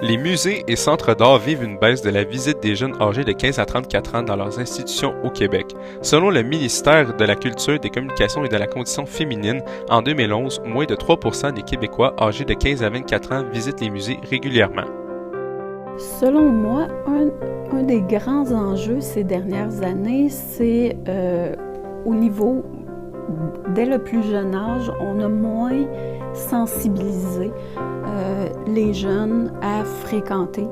Les musées et centres d'art vivent une baisse de la visite des jeunes âgés de 15 à 34 ans dans leurs institutions au Québec. Selon le ministère de la Culture, des Communications et de la Condition féminine, en 2011, moins de 3% des Québécois âgés de 15 à 24 ans visitent les musées régulièrement. Selon moi, un des grands enjeux ces dernières années, c'est au niveau, dès le plus jeune âge, on a moins sensibilisé les jeunes à fréquenter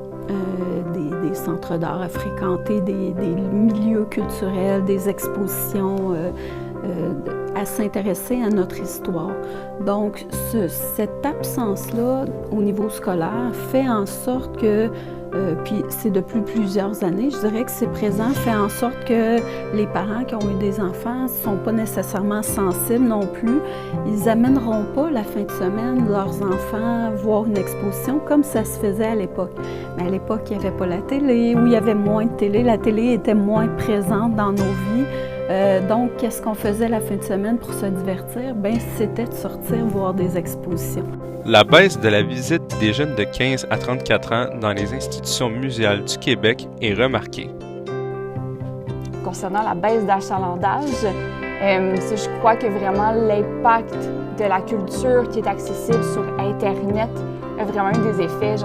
des centres d'art, à fréquenter des milieux culturels, des expositions, à s'intéresser à notre histoire. Donc, cette absence-là au niveau scolaire fait en sorte que, puis c'est depuis plusieurs années, je dirais que c'est présent, fait en sorte que les parents qui ont eu des enfants ne sont pas nécessairement sensibles non plus. Ils n'amèneront pas la fin de semaine leurs enfants voir une exposition comme ça se faisait à l'époque. Mais à l'époque, il n'y avait pas la télé, ou il y avait moins de télé, la télé était moins présente dans nos vies. Donc, qu'est-ce qu'on faisait la fin de semaine pour se divertir? Bien, c'était de sortir voir des expositions. La baisse de la visite des jeunes de 15 à 34 ans dans les institutions muséales du Québec est remarquée. Concernant la baisse d'achalandage, je crois que vraiment l'impact de la culture qui est accessible sur Internet a vraiment eu des effets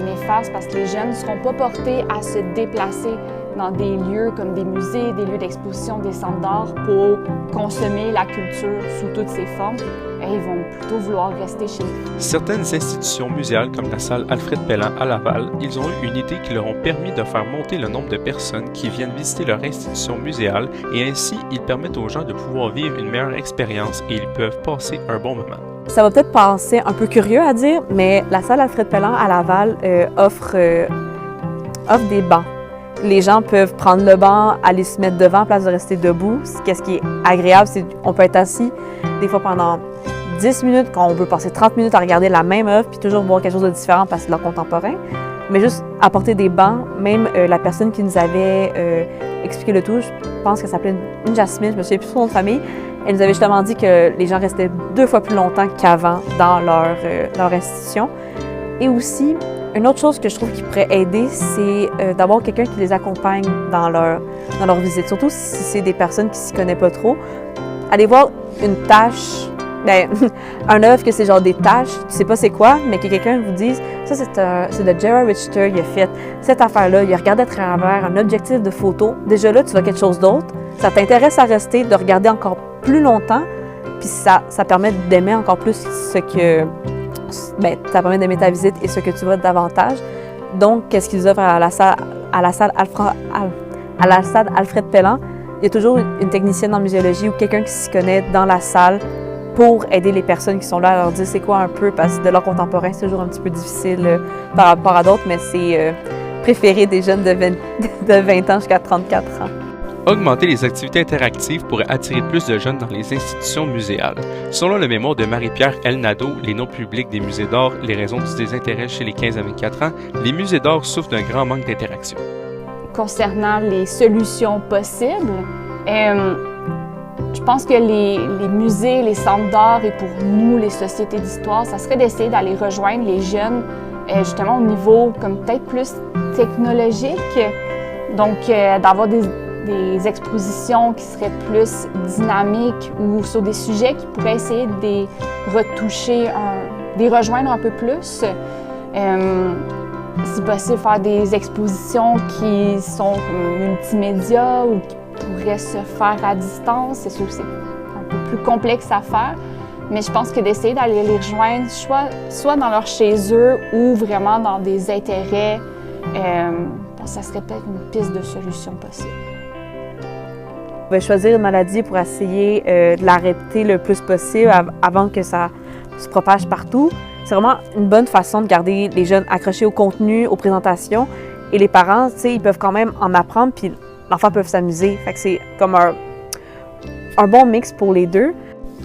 néfastes parce que les jeunes ne seront pas portés à se déplacer dans des lieux comme des musées, des lieux d'exposition, des centres d'art pour consommer la culture sous toutes ses formes. Et ils vont plutôt vouloir rester chez eux. Certaines institutions muséales comme la salle Alfred Pellan à Laval, ils ont eu une idée qui leur ont permis de faire monter le nombre de personnes qui viennent visiter leur institution muséale et ainsi ils permettent aux gens de pouvoir vivre une meilleure expérience et ils peuvent passer un bon moment. Ça va peut-être penser un peu curieux à dire, mais la salle Alfred Pellan à Laval offre des bancs. Les gens peuvent prendre le banc, aller se mettre devant, en place de rester debout. Qu'est-ce qui est agréable, c'est qu'on peut être assis des fois pendant 10 minutes, quand on peut passer 30 minutes à regarder la même œuvre, puis toujours voir quelque chose de différent parce que c'est leur contemporain. Mais juste apporter des bancs, même la personne qui nous avait expliqué le tout, je pense qu'elle s'appelait une Jasmine, je me souviens plus son nom de famille, elle nous avait justement dit que les gens restaient 2 fois plus longtemps qu'avant dans leur institution. Et aussi, une autre chose que je trouve qui pourrait aider, c'est d'avoir quelqu'un qui les accompagne dans leur visite, surtout si c'est des personnes qui s'y connaissent pas trop. Aller voir une tâche, un œuvre que c'est genre des tâches, tu sais pas c'est quoi, mais que quelqu'un vous dise, ça c'est de Gerard Richter, il a fait cette affaire-là, il a regardé à travers un objectif de photo. Déjà là, tu vois quelque chose d'autre, ça t'intéresse à rester, de regarder encore plus longtemps, puis ça permet d'aimer encore plus ça permet d'aimer ta visite et ce que tu vois davantage. Donc, qu'est-ce qu'ils offrent à la salle Alfred Pellan? Il y a toujours une technicienne en muséologie ou quelqu'un qui s'y connaît dans la salle pour aider les personnes qui sont là à leur dire c'est quoi un peu, parce que de l'art contemporain, c'est toujours un petit peu difficile par rapport à d'autres, mais c'est préféré des jeunes de 20 ans jusqu'à 34 ans. Augmenter les activités interactives pourrait attirer plus de jeunes dans les institutions muséales. Selon le mémoire de Marie-Pierre Elnado, Les noms publics des musées d'art, les raisons du désintérêt chez les 15 à 24 ans, les musées d'art souffrent d'un grand manque d'interaction. Concernant les solutions possibles, je pense que les musées, les centres d'art et pour nous, les sociétés d'histoire, ça serait d'essayer d'aller rejoindre les jeunes justement au niveau comme peut-être plus technologique. Donc, d'avoir des expositions qui seraient plus dynamiques ou sur des sujets qui pourraient essayer de les retoucher, de les rejoindre un peu plus. Si possible, faire des expositions qui sont multimédia ou qui pourraient se faire à distance. C'est sûr que c'est un peu plus complexe à faire, mais je pense que d'essayer d'aller les rejoindre, soit dans leur chez eux ou vraiment dans des intérêts, ça serait peut-être une piste de solution possible. On va choisir une maladie pour essayer de l'arrêter le plus possible avant que ça se propage partout. C'est vraiment une bonne façon de garder les jeunes accrochés au contenu, aux présentations. Et les parents, tu sais, ils peuvent quand même en apprendre, puis l'enfant peut s'amuser. Fait que c'est comme un bon mix pour les deux.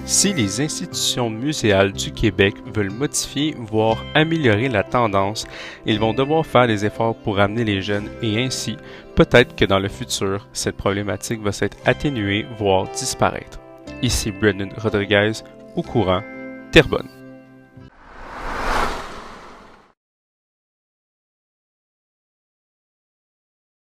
Si les institutions muséales du Québec veulent modifier, voire améliorer la tendance, ils vont devoir faire des efforts pour amener les jeunes et ainsi, peut-être que dans le futur, cette problématique va s'être atténuée, voire disparaître. Ici Brendan Rodriguez, au courant, Terrebonne.